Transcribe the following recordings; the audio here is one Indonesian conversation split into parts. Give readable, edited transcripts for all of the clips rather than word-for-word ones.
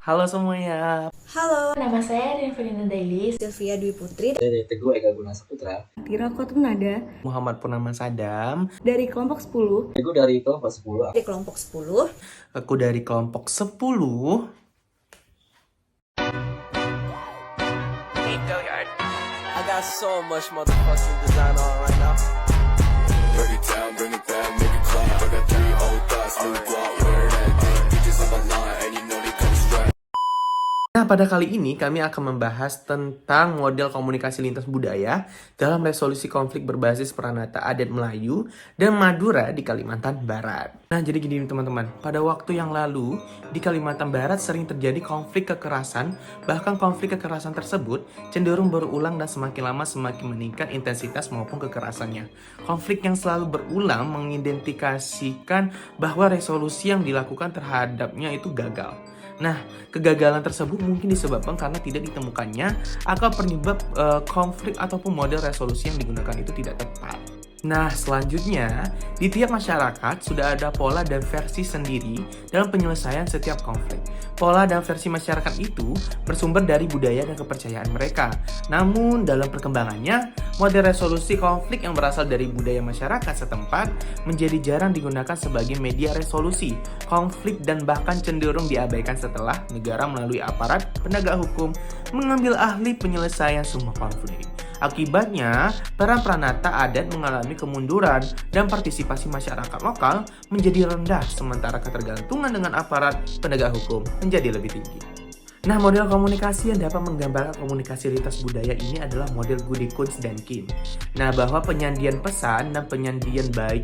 Halo semuanya. Halo, Nama saya Rianfelina Dailis. Sylvia Dwi Putri Dari Teguh Eka Guna Saputra. Tira Nada Muhammad Purnama Sadam. dari kelompok 10 Teguh dari kelompok 10. dari kelompok 10. Aku dari kelompok 10. I got so much motherfucking design on right now. Break it down, bring it back, make it clap. I got three old thoughts, new block, where that thing. Bitches on my line, and you know they come strapped. Nah, pada kali ini kami akan membahas tentang model komunikasi lintas budaya dalam resolusi konflik berbasis Pranata Adat Melayu dan Madura di Kalimantan Barat. Nah, jadi gini teman-teman, pada waktu yang lalu di Kalimantan Barat sering terjadi konflik kekerasan, bahkan konflik kekerasan tersebut cenderung berulang dan semakin lama semakin meningkat intensitas maupun kekerasannya. Konflik yang selalu berulang mengidentifikasikan bahwa resolusi yang dilakukan terhadapnya itu gagal. Nah, kegagalan tersebut mungkin disebabkan karena tidak ditemukannya akar penyebab konflik ataupun model resolusi yang digunakan itu tidak tepat. Nah, selanjutnya, di tiap masyarakat sudah ada pola dan versi sendiri dalam penyelesaian setiap konflik. Pola dan versi masyarakat itu bersumber dari budaya dan kepercayaan mereka. Namun, dalam perkembangannya, model resolusi konflik yang berasal dari budaya masyarakat setempat menjadi jarang digunakan sebagai media resolusi konflik dan bahkan cenderung diabaikan setelah negara melalui aparat penegak hukum mengambil ahli penyelesaian semua konflik. Akibatnya, peran Pranata Adat mengalami kemunduran dan partisipasi masyarakat lokal menjadi rendah sementara ketergantungan dengan aparat penegak hukum menjadi lebih tinggi. Nah, model komunikasi yang dapat menggambarkan komunikasi lintas budaya ini adalah model Goody Kunz dan Kim. Nah, bahwa penyandian pesan dan penyandian baik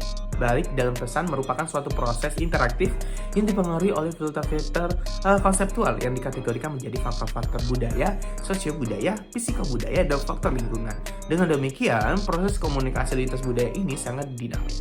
dalam pesan merupakan suatu proses interaktif yang dipengaruhi oleh filter-filter konseptual yang dikategorikan menjadi faktor-faktor budaya, sosio-budaya, psikobudaya, dan faktor lingkungan. Dengan demikian, proses komunikasi lintas budaya ini sangat dinamis.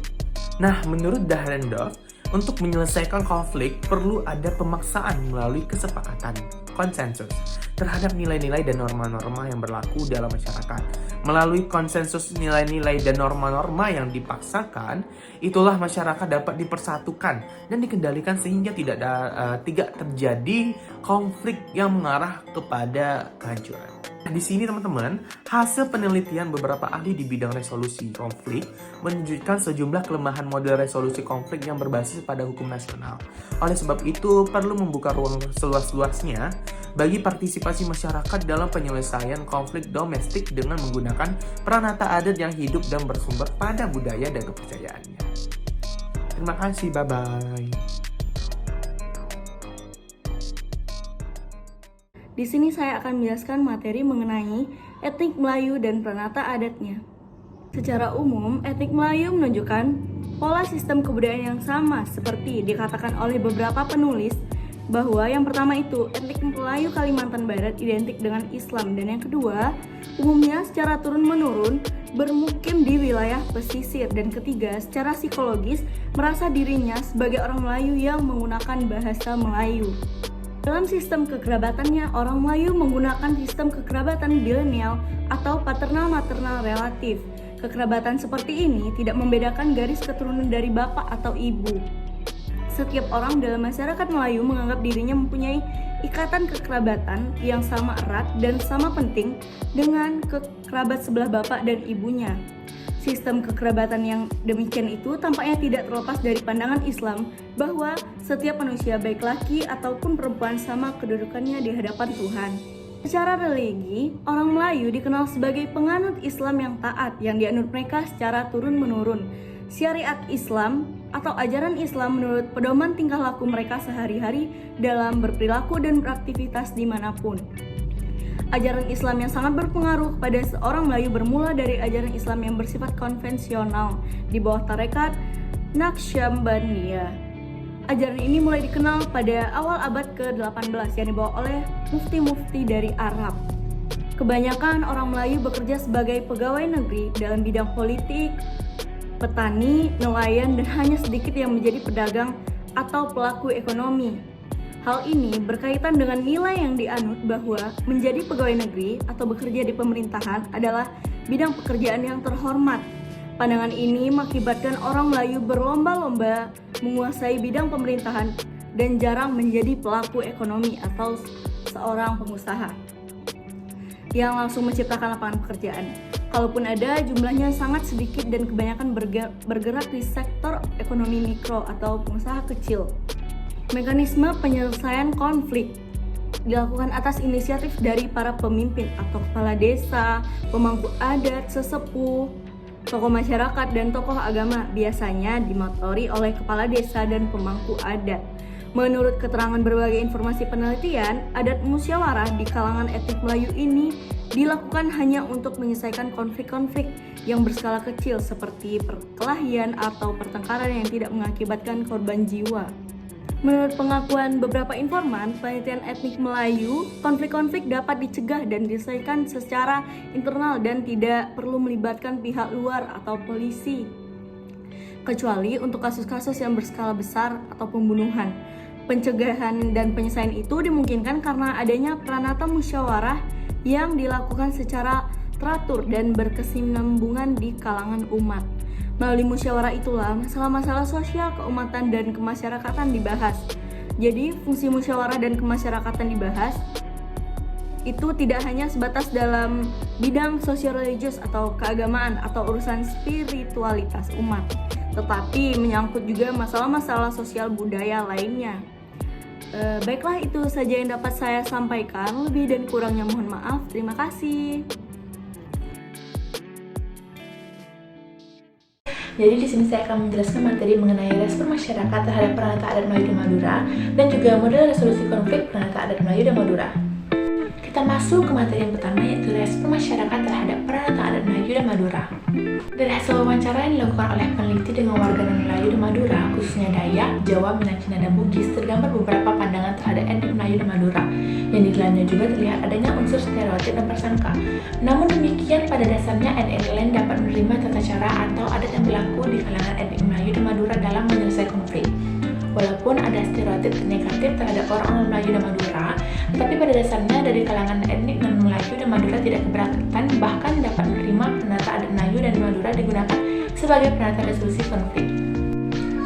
Nah, menurut Dahrendorf, untuk menyelesaikan konflik perlu ada pemaksaan melalui kesepakatan, konsensus, terhadap nilai-nilai dan norma-norma yang berlaku dalam masyarakat. Melalui konsensus nilai-nilai dan norma-norma yang dipaksakan, itulah masyarakat dapat dipersatukan dan dikendalikan sehingga tidak terjadi konflik yang mengarah kepada kehancuran. Di sini teman-teman, hasil penelitian beberapa ahli di bidang resolusi konflik menunjukkan sejumlah kelemahan model resolusi konflik yang berbasis pada hukum nasional. Oleh sebab itu, perlu membuka ruang seluas-luasnya bagi partisipasi masyarakat dalam penyelesaian konflik domestik dengan menggunakan pranata adat yang hidup dan bersumber pada budaya dan kepercayaannya. Terima kasih, bye-bye. Di sini saya akan menjelaskan materi mengenai etnik Melayu dan pranata adatnya. Secara umum, etnik Melayu menunjukkan pola sistem kebudayaan yang sama seperti dikatakan oleh beberapa penulis bahwa yang pertama itu etnik Melayu Kalimantan Barat identik dengan Islam dan yang kedua umumnya secara turun-menurun bermukim di wilayah pesisir dan ketiga secara psikologis merasa dirinya sebagai orang Melayu yang menggunakan bahasa Melayu. Dalam sistem kekerabatannya, orang Melayu menggunakan sistem kekerabatan bilenial atau paternal-maternal relatif. Kekerabatan seperti ini tidak membedakan garis keturunan dari bapak atau ibu. Setiap orang dalam masyarakat Melayu menganggap dirinya mempunyai ikatan kekerabatan yang sama erat dan sama penting dengan kekerabat sebelah bapak dan ibunya. Sistem kekerabatan yang demikian itu tampaknya tidak terlepas dari pandangan Islam bahwa setiap manusia baik laki ataupun perempuan sama kedudukannya di hadapan Tuhan. Secara religi, orang Melayu dikenal sebagai penganut Islam yang taat yang dianut mereka secara turun-menurun. Syariat Islam atau ajaran Islam menurut pedoman tingkah laku mereka sehari-hari dalam berperilaku dan beraktivitas dimanapun. Ajaran Islam yang sangat berpengaruh pada seorang Melayu bermula dari ajaran Islam yang bersifat konvensional di bawah tarekat Naqsyabandiyah. Ajaran ini mulai dikenal pada awal abad ke-18 yang dibawa oleh mufti-mufti dari Arab. Kebanyakan orang Melayu bekerja sebagai pegawai negeri dalam bidang politik, petani, nelayan, dan hanya sedikit yang menjadi pedagang atau pelaku ekonomi. Hal ini berkaitan dengan nilai yang dianut bahwa menjadi pegawai negeri atau bekerja di pemerintahan adalah bidang pekerjaan yang terhormat. Pandangan ini mengakibatkan orang Melayu berlomba-lomba menguasai bidang pemerintahan dan jarang menjadi pelaku ekonomi atau seorang pengusaha yang langsung menciptakan lapangan pekerjaan. Kalaupun ada, jumlahnya sangat sedikit dan kebanyakan bergerak di sektor ekonomi mikro atau pengusaha kecil. Mekanisme penyelesaian konflik dilakukan atas inisiatif dari para pemimpin atau kepala desa, pemangku adat, sesepuh, tokoh masyarakat, dan tokoh agama, biasanya dimotori oleh kepala desa dan pemangku adat. Menurut keterangan berbagai informasi penelitian, adat musyawarah di kalangan etnik Melayu ini dilakukan hanya untuk menyelesaikan konflik-konflik yang berskala kecil seperti perkelahian atau pertengkaran yang tidak mengakibatkan korban jiwa. Menurut pengakuan beberapa informan penelitian etnik Melayu, konflik-konflik dapat dicegah dan diselesaikan secara internal dan tidak perlu melibatkan pihak luar atau polisi, kecuali untuk kasus-kasus yang berskala besar atau pembunuhan. Pencegahan dan penyelesaian itu dimungkinkan karena adanya pranata musyawarah yang dilakukan secara teratur dan berkesinambungan di kalangan umat. Melalui musyawarah itulah masalah-masalah sosial, keumatan, dan kemasyarakatan dibahas. Jadi, fungsi musyawarah dan kemasyarakatan dibahas itu tidak hanya sebatas dalam bidang sosial-religius atau keagamaan atau urusan spiritualitas umat, tetapi menyangkut juga masalah-masalah sosial budaya lainnya. Baiklah, itu saja yang dapat saya sampaikan. Lebih dan kurangnya mohon maaf. Terima kasih. Jadi di sini saya akan menjelaskan materi mengenai respon masyarakat terhadap Pranata Adat Melayu dan Madura dan juga model resolusi konflik Pranata Adat Melayu dan Madura. Kita masuk ke materi yang pertama, yaitu respon masyarakat terhadap Pranata Adat Melayu dan Madura. Dari hasil wawancara yang dilakukan oleh peneliti dengan warga Melayu dan Madura, khususnya Dayak, Jawa, Minang, Cina, dan Bugis, tergambar beberapa pandangan terhadap etnik Melayu dan Madura. Yang di dalamnya juga terlihat adanya unsur stereotip dan prasangka. Namun demikian, pada dasarnya etnik lain dapat menerima tata cara atau adat yang berlaku di kalangan etnik Melayu dan Madura dalam menyelesaikan konflik. Walaupun ada stereotip negatif terhadap orang-orang Melayu dan Madura, tetapi pada dasarnya dari kalangan etnik non-Melayu dan Madura tidak keberatan, bahkan dapat menerima Pranata Adat Melayu dan Madura digunakan sebagai Pranata resolusi konflik.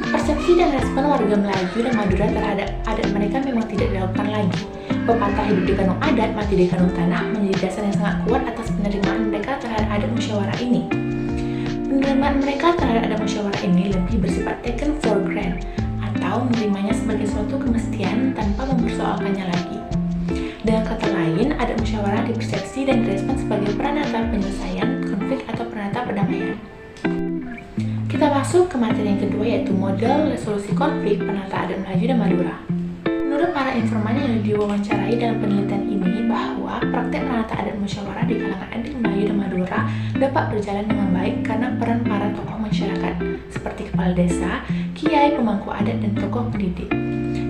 Persepsi dan respon warga Melayu dan Madura terhadap adat mereka memang tidak dilakukan lagi. Pepatah hidup di kandung adat, mati di kandung tanah menjadi dasar yang sangat kuat atas penerimaan mereka terhadap adat musyawarah ini. Penerimaan mereka terhadap adat musyawarah ini lebih bersifat taken for granted, atau menerimanya sebagai suatu kemestian tanpa mempersoalkannya lagi. Dengan kata lain, adat musyawarah dipersepsi dan direspon sebagai pranata penyelesaian konflik atau pranata perdamaian. Kita masuk ke materi yang kedua, yaitu model resolusi konflik pranata adat Melayu dan Madura. Menurut para informan yang diwawancarai dalam penelitian ini, bahwa praktek pranata adat musyawarah di kalangan etnik Melayu dan Madura dapat berjalan dengan baik karena peran para tokoh masyarakat seperti kepala desa, kiai, pemangku adat, dan tokoh pendidik.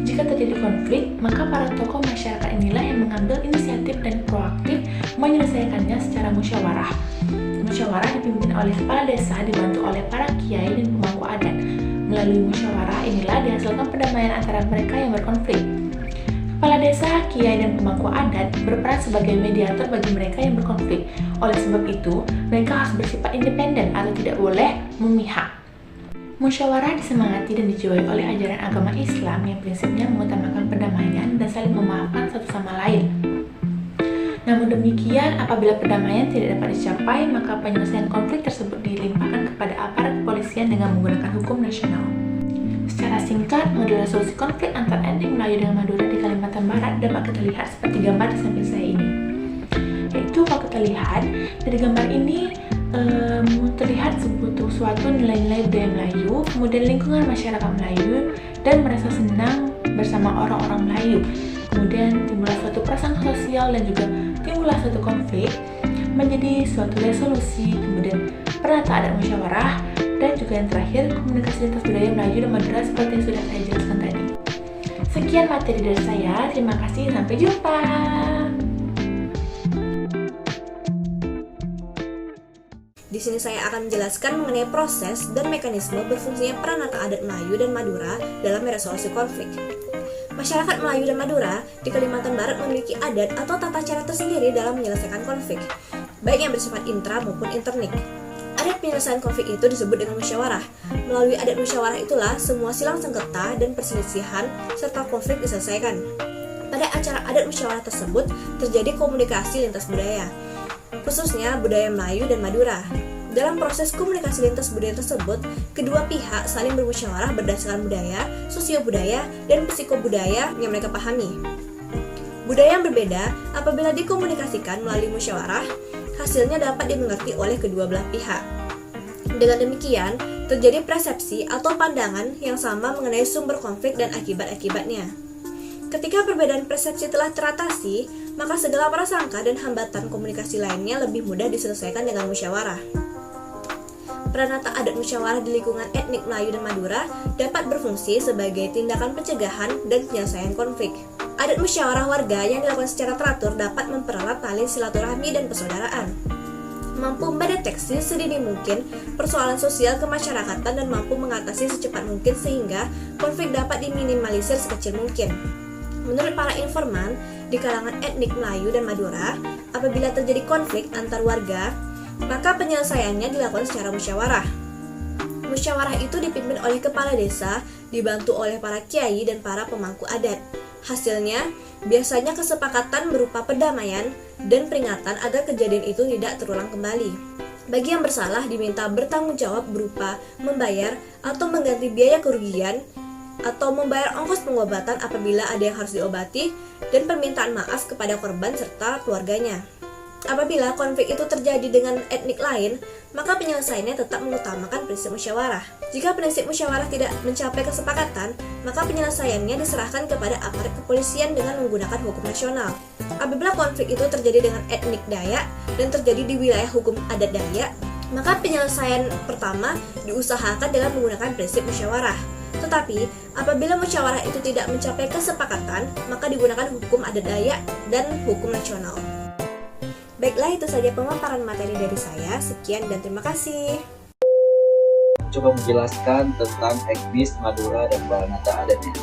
Jika terjadi konflik, maka para tokoh masyarakat inilah yang mengambil inisiatif dan proaktif menyelesaikannya secara musyawarah. Musyawarah dipimpin oleh kepala desa dibantu oleh para kiai dan pemangku adat. Melalui musyawarah inilah dihasilkan perdamaian antara mereka yang berkonflik. Kepala desa, kiai, dan pemangku adat berperan sebagai mediator bagi mereka yang berkonflik. Oleh sebab itu, mereka harus bersifat independen atau tidak boleh memihak. Musyawarah disemangati dan dijiwai oleh ajaran agama Islam yang prinsipnya mengutamakan perdamaian dan saling memaafkan satu sama lain. Namun demikian, apabila perdamaian tidak dapat dicapai, maka penyelesaian konflik tersebut dilimpahkan kepada aparat kepolisian dengan menggunakan hukum nasional. Secara singkat, model resolusi konflik antar etnik Melayu dengan Madura di Kalimantan Barat dapat kita lihat seperti gambar di samping saya ini. Yaitu kalau kita lihat dari gambar ini terlihat suatu nilai-nilai budaya Melayu, kemudian lingkungan masyarakat Melayu, dan merasa senang bersama orang-orang Melayu. Kemudian timbullah suatu prasangka sosial dan juga timbullah suatu konflik menjadi suatu resolusi, kemudian pranata adat musyawarah, dan juga yang terakhir komunikasi lintas budaya Melayu dan Madura seperti yang sudah saya jelaskan tadi. Sekian materi dari saya, terima kasih, sampai jumpa. Di sini saya akan menjelaskan mengenai proses dan mekanisme berfungsinya pranata adat Melayu dan Madura dalam resolusi konflik. Masyarakat Melayu dan Madura di Kalimantan Barat memiliki adat atau tata cara tersendiri dalam menyelesaikan konflik, baik yang bersifat intra maupun internik. Adat penyelesaian konflik itu disebut dengan musyawarah. Melalui adat musyawarah itulah semua silang sengketa dan perselisihan serta konflik diselesaikan. Pada acara adat musyawarah tersebut terjadi komunikasi lintas budaya, khususnya budaya Melayu dan Madura. Dalam proses komunikasi lintas budaya tersebut, kedua pihak saling bermusyawarah berdasarkan budaya, sosio-budaya, dan psikobudaya yang mereka pahami. Budaya yang berbeda apabila dikomunikasikan melalui musyawarah, hasilnya dapat dimengerti oleh kedua belah pihak. Dengan demikian, terjadi persepsi atau pandangan yang sama mengenai sumber konflik dan akibat-akibatnya. Ketika perbedaan persepsi telah teratasi, maka segala prasangka dan hambatan komunikasi lainnya lebih mudah diselesaikan dengan musyawarah. Pranata adat musyawarah di lingkungan etnik Melayu dan Madura dapat berfungsi sebagai tindakan pencegahan dan penyelesaian konflik. Adat musyawarah warga yang dilakukan secara teratur dapat mempererat tali silaturahmi dan persaudaraan, mampu mendeteksi sedini mungkin persoalan sosial kemasyarakatan dan mampu mengatasi secepat mungkin sehingga konflik dapat diminimalisir sekecil mungkin. Menurut para informan di kalangan etnik Melayu dan Madura, apabila terjadi konflik antar warga, maka penyelesaiannya dilakukan secara musyawarah. Musyawarah itu dipimpin oleh kepala desa, dibantu oleh para kiai dan para pemangku adat. Hasilnya, biasanya kesepakatan berupa perdamaian dan peringatan agar kejadian itu tidak terulang kembali. Bagi yang bersalah diminta bertanggung jawab berupa membayar atau mengganti biaya kerugian atau membayar ongkos pengobatan apabila ada yang harus diobati dan permintaan maaf kepada korban serta keluarganya. Apabila konflik itu terjadi dengan etnik lain, maka penyelesaiannya tetap mengutamakan prinsip musyawarah. Jika prinsip musyawarah tidak mencapai kesepakatan, maka penyelesaiannya diserahkan kepada aparat kepolisian dengan menggunakan hukum nasional. Apabila konflik itu terjadi dengan etnik Dayak dan terjadi di wilayah hukum adat Dayak, maka penyelesaian pertama diusahakan dengan menggunakan prinsip musyawarah. Tetapi, apabila musyawarah itu tidak mencapai kesepakatan, maka digunakan hukum adat Dayak dan hukum nasional. Baiklah, itu saja pemaparan materi dari saya. Sekian dan terima kasih. Coba menjelaskan tentang etnis Madura dan Pranata adatnya.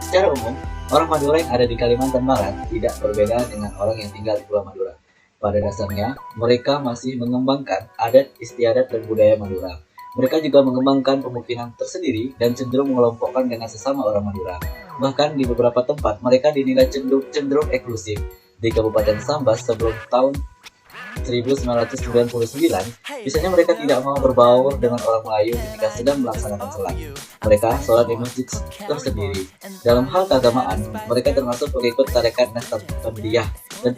Secara umum, orang Madura yang ada di Kalimantan Barat tidak berbeda dengan orang yang tinggal di Pulau Madura. Pada dasarnya, mereka masih mengembangkan adat istiadat dan budaya Madura. Mereka juga mengembangkan pemukiman tersendiri dan cenderung mengelompokkan dengan sesama orang Madura. Bahkan di beberapa tempat, mereka dinilai cenderung eksklusif. Di Kabupaten Sambas sebelum tahun 1999, biasanya mereka tidak mau berbaur dengan orang Melayu ketika sedang melaksanakan sholat. Mereka sholat di masjid tersendiri. Dalam hal keagamaan, mereka termasuk pengikut tarekat Naqsyabandiyah dan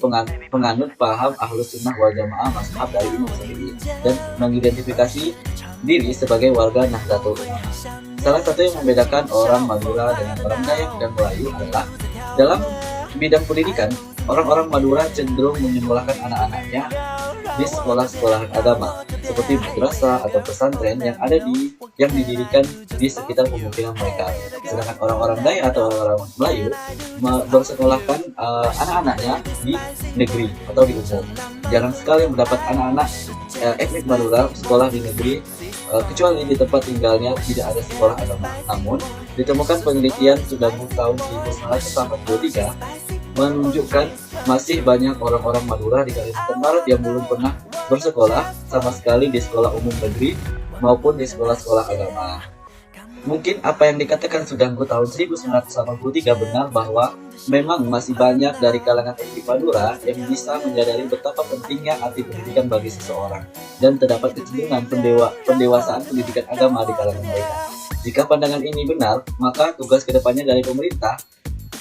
penganut paham Ahlus Sunnah wal Jamaah mazhab dari Imam Syafi'i dan mengidentifikasi diri sebagai warga Nahdlatul Ulama. Salah satu yang membedakan orang Madura dengan orang Dayak dan Melayu adalah dalam bidang pendidikan. Orang-orang Madura cenderung menyekolahkan anak-anaknya di sekolah-sekolah agama seperti madrasah atau pesantren yang didirikan di sekitar pemukiman mereka. Sedangkan orang-orang Dayak atau orang-orang Melayu bersekolahkan anak-anaknya di negeri atau di umum. Jarang sekali mendapat anak-anak etnik Madura sekolah di negeri, kecuali di tempat tinggalnya tidak ada sekolah agama. Namun, ditemukan penelitian sudah tahun 1943 menunjukkan masih banyak orang-orang Madura di Kalimantan Barat yang belum pernah bersekolah sama sekali di sekolah umum negeri maupun di sekolah-sekolah agama. Mungkin apa yang dikatakan Sudangku tahun 1983 benar bahwa memang masih banyak dari kalangan etnik Madura yang bisa menyadari betapa pentingnya arti pendidikan bagi seseorang dan terdapat kecenderungan pendewasaan pendidikan agama di kalangan mereka. Jika pandangan ini benar, maka tugas kedepannya dari pemerintah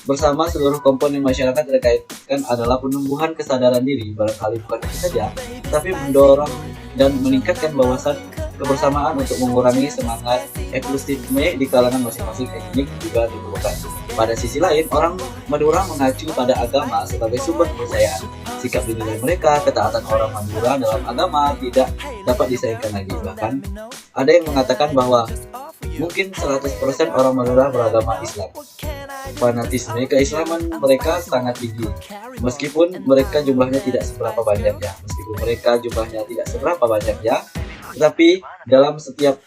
bersama seluruh komponen masyarakat terkaitkan adalah penumbuhan kesadaran diri, barangkali bukan itu saja, tapi mendorong dan meningkatkan wawasan kebersamaan untuk mengurangi semangat eksklusifme di kalangan masing-masing etnik juga diperlukan. Pada sisi lain, orang Madura mengacu pada agama sebagai sumber kepercayaan. Sikap dinilai mereka, ketaatan orang Madura dalam agama tidak dapat disayangkan lagi. Bahkan, ada yang mengatakan bahwa mungkin 100% orang Madura beragama Islam. Fanatisme keislaman mereka sangat tinggi. Meskipun mereka jumlahnya tidak seberapa banyak ya, tetapi dalam setiap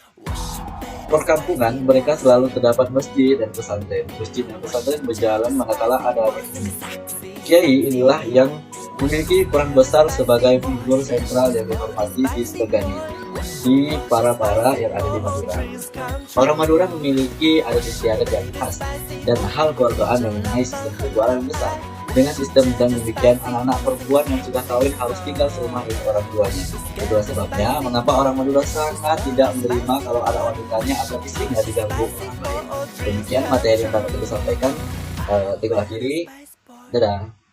perkampungan mereka selalu terdapat masjid dan pesantren. Masjid dan pesantren berjalan manakala ada ini. Kiai inilah yang memiliki peran besar sebagai figur sentral yang dihormati di Segani. di para yang ada di Madura. Orang Madura memiliki adat istiadat yang khas dan hal keluargaan yang mengenai sistem keluarga yang besar. Dengan sistem dan demikian, anak-anak perempuan yang sudah kawin harus tinggal serumah dengan orang tuanya. Itulah sebabnya mengapa orang Madura sangat tidak menerima kalau ada wanitanya atau istrinya diganggu orang lain. Demikian materi yang dapat kita sampaikan. Tinggal akhiri. Dadah.